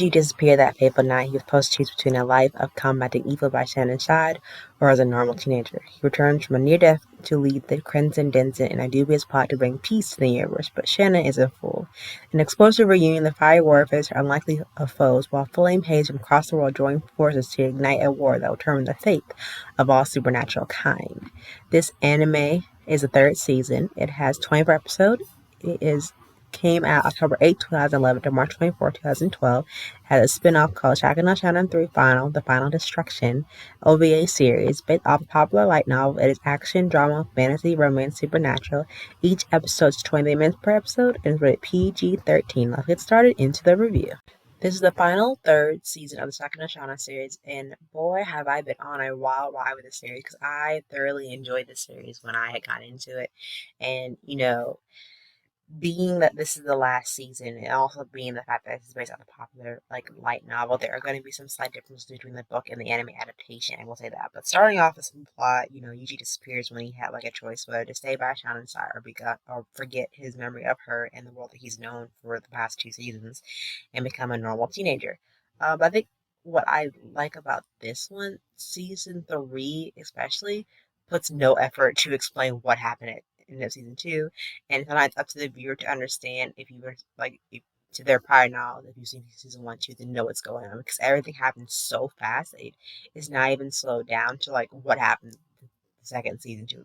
Yuji disappeared that fateful night. He was supposed to choose between a life of combating evil by Shana's side or as a normal teenager. He returns from a near death to lead the Crimson Denson in a dubious plot to bring peace to the universe, but Shana is a fool. In an explosive reunion, the Fire Warriors are unlikely of foes, while flame haze from across the world join forces to ignite a war that will determine the fate of all supernatural kind. This anime is the third season. It has 24 episodes. Came out October 8, 2011 to March 24, 2012. Had a spin-off called Shakugan, Shana 3 Final, The Final Destruction OVA series based off a popular light novel. It is action, drama, fantasy, romance, supernatural. Each episode is 20 minutes per episode and is rated PG-13. Let's get started into the review. This is the final third season of the Shakugan Shana series, and boy, have I been on a wild ride with this series because I thoroughly enjoyed this series when I had got into it. And, being that this is the last season, and also being the fact that it's based on a popular light novel, there are going to be some slight differences between the book and the anime adaptation. I will say that. But starting off with some plot, Yuji disappears when he had a choice whether to stay by Shana's side or forget his memory of her and the world that he's known for the past 2 seasons and become a normal teenager. But I think what I like about this one, season 3 especially, puts no effort to explain what happened at end of season 2, and sometimes it's up to the viewer to understand if you were to their prior knowledge. If you've seen season 1, 2, then know what's going on because everything happens so fast that it's not even slowed down to what happened the second season to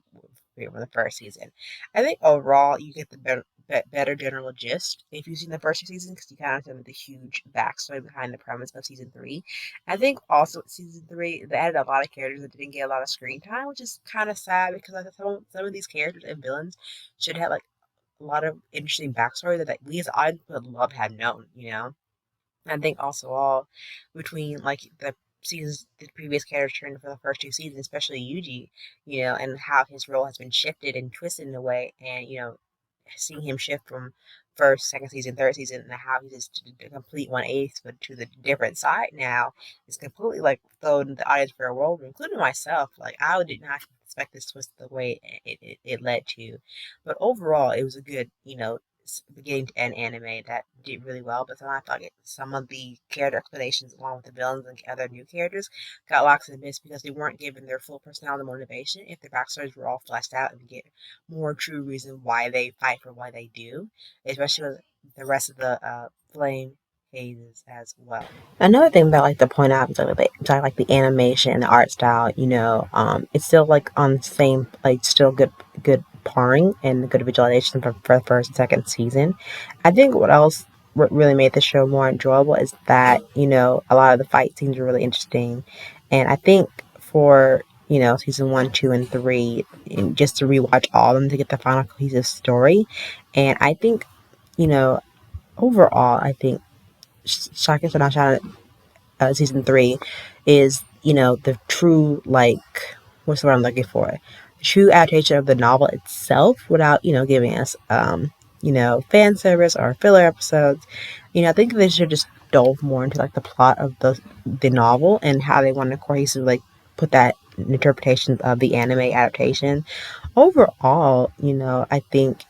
from the first season. I think overall you get the better general gist if you've seen the first 2 seasons because you kind of understand the huge backstory behind the premise of season 3. I think also season 3 they added a lot of characters that didn't get a lot of screen time, which is kind of sad because some of these characters and villains should have a lot of interesting backstory that we as an audience would love to have known. I think also all between the seasons the previous characters turned for the first 2 seasons, especially Yuji, and how his role has been shifted and twisted in a way, and seeing him shift from first, second season, third season, and how he just did a complete 180 to the different side now is completely thrown the audience for a whirl, including myself. I did not expect this twist the way it led to, but overall it was a good beginning to end anime that did really well. But then I thought some of the character explanations along with the villains and other new characters got lost in the mist because they weren't given their full personality and motivation. If their backstories were all fleshed out and get more true reason why they fight for what they do, especially with the rest of the flame hazes as well. Another thing that I like to point out is I like the animation and the art style. It's still on the same still good parring and good visualization for the first and second season. I think what really made the show more enjoyable is that a lot of the fight scenes are really interesting, and I think for season 1, 2, and 3, and just to rewatch all of them to get the final cohesive story, and I think overall I think Shana season 3 is the true what's the word I'm looking for? The true adaptation of the novel itself without giving us fan service or filler episodes. I think they should just delve more into the plot of the novel and how they want to cohesively put that in interpretations of the anime adaptation. Overall, I think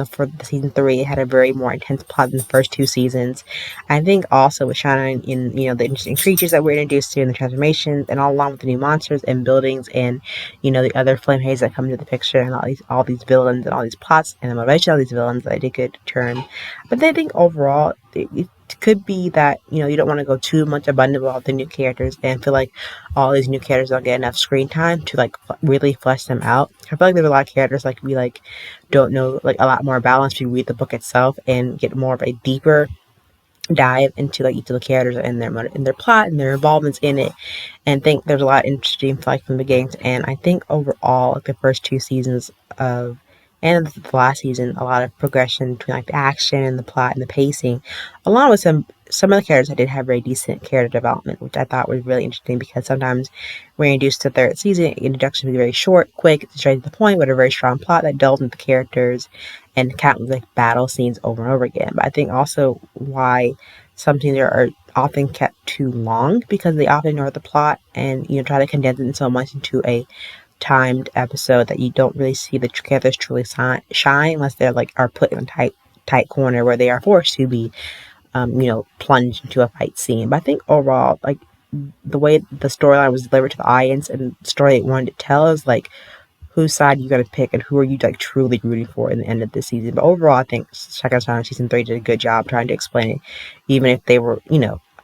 for the season 3, it had a very more intense plot than the first 2 seasons. I think also with Shana in the interesting creatures that we're introduced to and the transformations, and all along with the new monsters and buildings and the other flame haze that come into the picture, and all these villains and all these plots and the motivation of these villains that I did good turn. But I think overall it could be that you don't want to go too much abundant about the new characters and feel like all these new characters don't get enough screen time to really flesh them out. I feel like there's a lot of characters we don't know a lot more about unless you read the book itself and get more of a deeper dive into each of the characters and their plot and their involvements in it, and think there's a lot of interesting from the beginning to end. I think overall the first 2 seasons of and the last season, a lot of progression between the action and the plot and the pacing, along with some of the characters that did have very decent character development, which I thought was really interesting because sometimes we're introduced to the third season, introduction can be very short, quick, straight to the point, with a very strong plot that delves into the characters and countless battle scenes over and over again. But I think also why some scenes are often kept too long because they often ignore the plot and try to condense it so much into a timed episode that you don't really see the characters truly shine unless they're are put in a tight corner where they are forced to be plunge into a fight scene. But I think overall, like, the way the storyline was delivered to the audience and the story it wanted to tell is like whose side you gotta pick and who are you like truly rooting for in the end of this season. But overall, I think Shakugan season 3 did a good job trying to explain it, even if they were,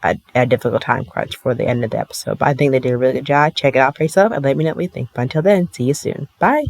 at a difficult time crunch for the end of the episode. But I think they did a really good job. Check it out for yourself and let me know what you think. But until then, see you soon. Bye.